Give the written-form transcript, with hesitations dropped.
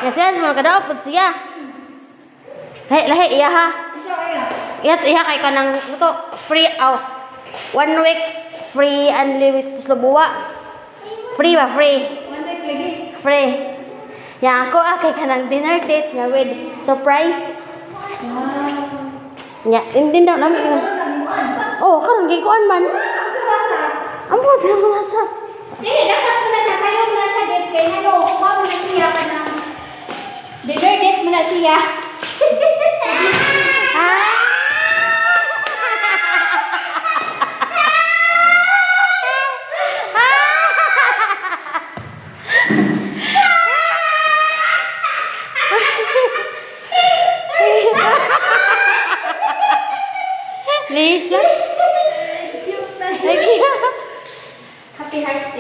Ya siya mo kadaw pud siya. Lahi iya ha. Iya kay kanang to free 1 week free unlimited slubuwa. Free ba free? 1 week lagi. Free. Ya ako kay kanang dinner date nga with surprise. Ya, hindi daw namin. Oh, karon gikuan man. Amo daw nasa. Dili dapat mo na siya sayo na siya date kay hello. Mao na siya kanang dinner date mo na siya. Lisa. Happy heart day.